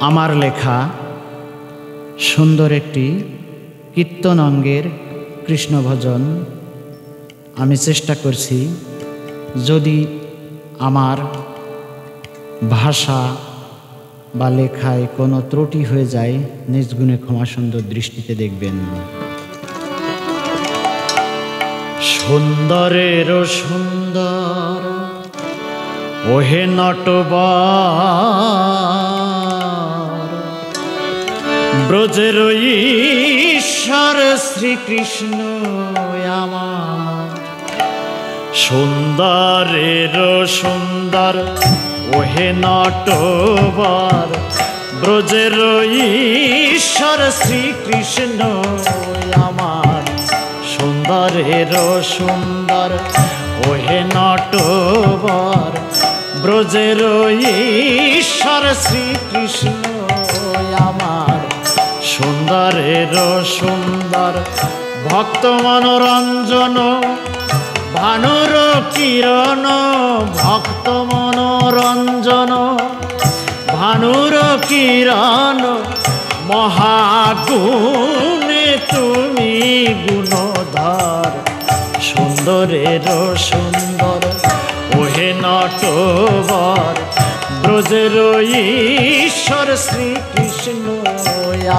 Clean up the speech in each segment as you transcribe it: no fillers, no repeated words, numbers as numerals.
আমার লেখা সুন্দর একটি কীর্তন অঙ্গের কৃষ্ণ ভজন আমি চেষ্টা করছি। যদি আমার ভাষা বা লেখায় কোনো ত্রুটি হয়ে যায় নিজ গুণে ক্ষমা সুন্দর দৃষ্টিতে দেখবেন। সুন্দরেরও সুন্দর ওহে নটবর, ব্রজের ঈশ্বর শ্রীকৃষ্ণ আমার। সুন্দরেরও সুন্দর ওহে নটবর, ব্রজের ঈশ্বর শ্রীকৃষ্ণ আমার। সুন্দরেরও সুন্দর ওহে নটবর, ব্রজের ঈশ্বর শ্রীকৃষ্ণ আমার। সুন্দরেরও সুন্দর ভক্ত মনোরঞ্জন ভানুর কিরণ, ভক্ত মনোরঞ্জন ভানুর কিরণ। মহাগুণে তুমি গুণধর, সুন্দরেরও সুন্দর ওহে নটবর, ব্রজের ঈশ্বর শ্রীকৃষ্ণ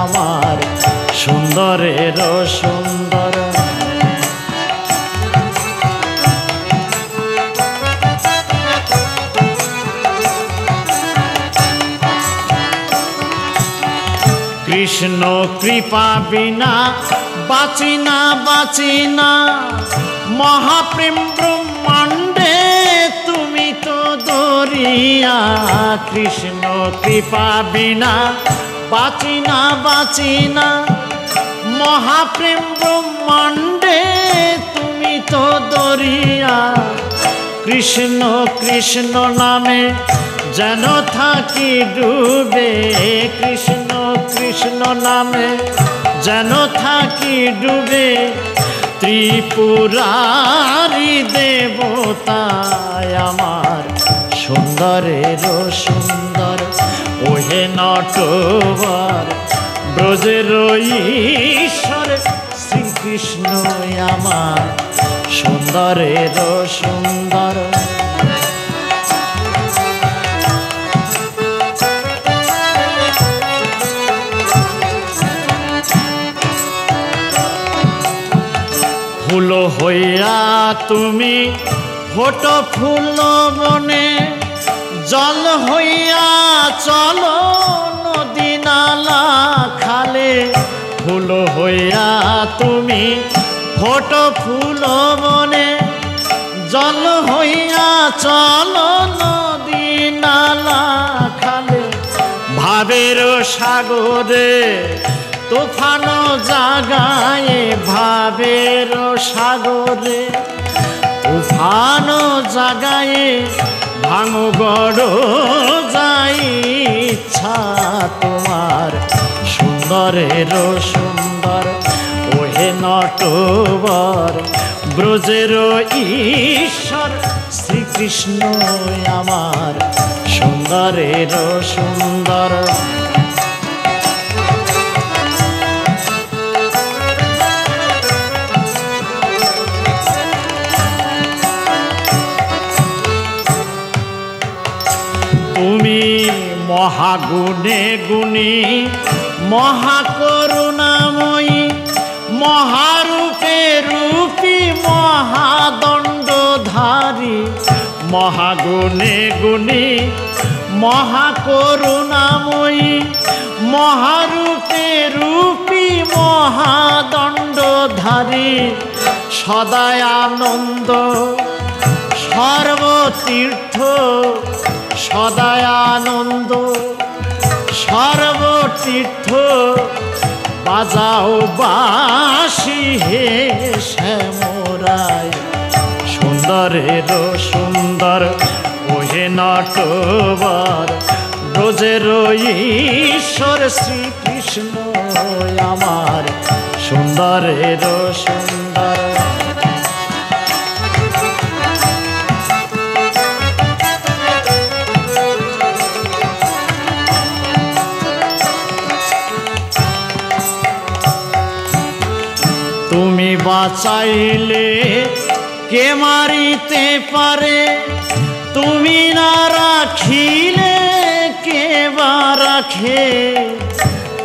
আমার। সুন্দরেরও সুন্দর কৃষ্ণ কৃপা বিনা বাঁচি না, বাঁচি না। মহাপ্রেম ব্রহ্মাণ্ডে তুমি তো দরিয়া, কৃষ্ণ কৃপা বিনা বাঁচি না, বাঁচি না। মহাপ্রেম ব্রহ্মাণ্ডে তুমি তো দরিয়া। কৃষ্ণ কৃষ্ণ নামে যেন থাকি ডুবে, কৃষ্ণ কৃষ্ণ নামে যেন থাকি ডুবে। ত্রিপুরারি দেবতায় আমার। সুন্দরেরও সুন্দর ওহে নটবর, ব্রজের ঈশ্বর শ্রীকৃষ্ণ আমার। সুন্দরেরও সুন্দর ফুল হইয়া তুমি ফোটো ফুল বনে, জল হইয়া চলো নদী নালা খালে। ফুল হইয়া তুমি ফোটো ফুল বনে, জল হইয়া চলো নদী নালা খালে। ভাবের সাগরে তুফান জাগায়, ভাবের সাগরে তুফান জাগায়। ভাঙো গড় যাই ইচ্ছা তোমার। সুন্দরেরও সুন্দর ওহে নটবর, ব্রজের ঈশ্বর শ্রীকৃষ্ণ আমার। সুন্দরেরও সুন্দর তুমি মহাগুণে গুণী, মহাকরুণাময়ী, মহারূপে রূপী, মহাদণ্ডধারী। মহাগুণে গুণী, মহাকরুণাময়ী, মহারূপে রূপী, মহাদণ্ডধারী। সদায় আনন্দ সর্বতীর্থ, সদায় আনন্দ সর্বতীর্থ। বাজাও বাঁশি হে শ্যামরায়। সুন্দরেরও সুন্দর ওহে নটবর, ব্রজের ঈশ্বর শ্রীকৃষ্ণ আমার। সুন্দরেরও সুন্দর তুমি বাঁচাইলে কে মারিতে পারে, তুমি না রাখিলে কে বা রাখে।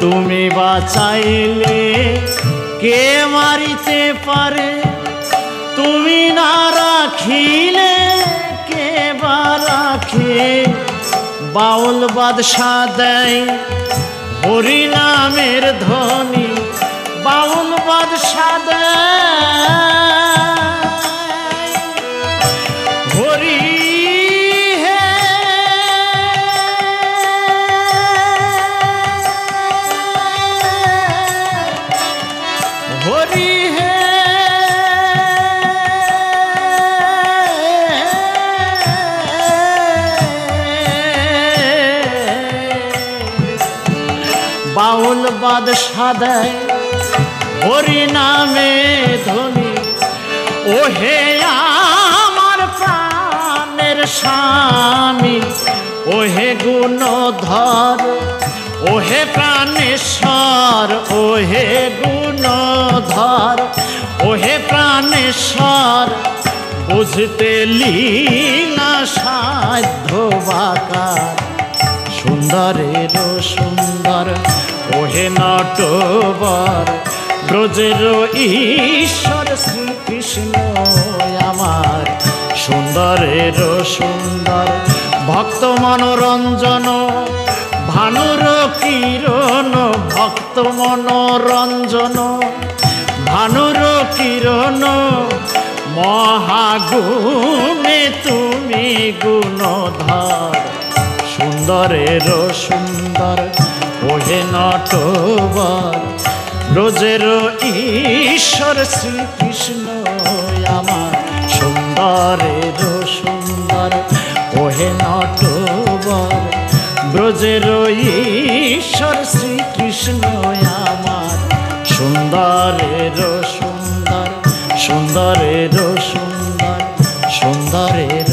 তুমি বাঁচাইলে কে মারিতে পারে, তুমি না রাখিলে কে বা রাখে। বাউল বাদশা দেয় হরি নামের ধ্বনি, বাউল বাদশা দেয় হরি হে। হরি হে বাউল বাদশা দেয় হরি নামে ধ্বনি। ও হে আমার প্রাণের স্বামী, ও হে গুণধর, ও হে প্রাণেশ্বর, ও হে গুণধর, ও হে প্রাণেশ্বর। বুঝতে লীলা সাধ্য বাকার, সুন্দরের সুন্দর ও হে নটবর। ব্রজের ঈশ্বর শ্রীকৃষ্ণ আমার, সুন্দরের সুন্দর ভক্ত মনোরঞ্জন। ভানুর কিরণ ভক্ত মনোরঞ্জন, ভানুর কিরণ। মহাগুণে তুমি গুণধর, সুন্দরের সুন্দর ও হে নটবর। ব্রজের ঈশ্বর শ্রীকৃষ্ণ আমার, সুন্দরের সুন্দর ও হে নটবর। ব্রজের ঈশ্বর শ্রীকৃষ্ণ আমার, সুন্দরের সুন্দর, সুন্দরের সুন্দর, সুন্দরের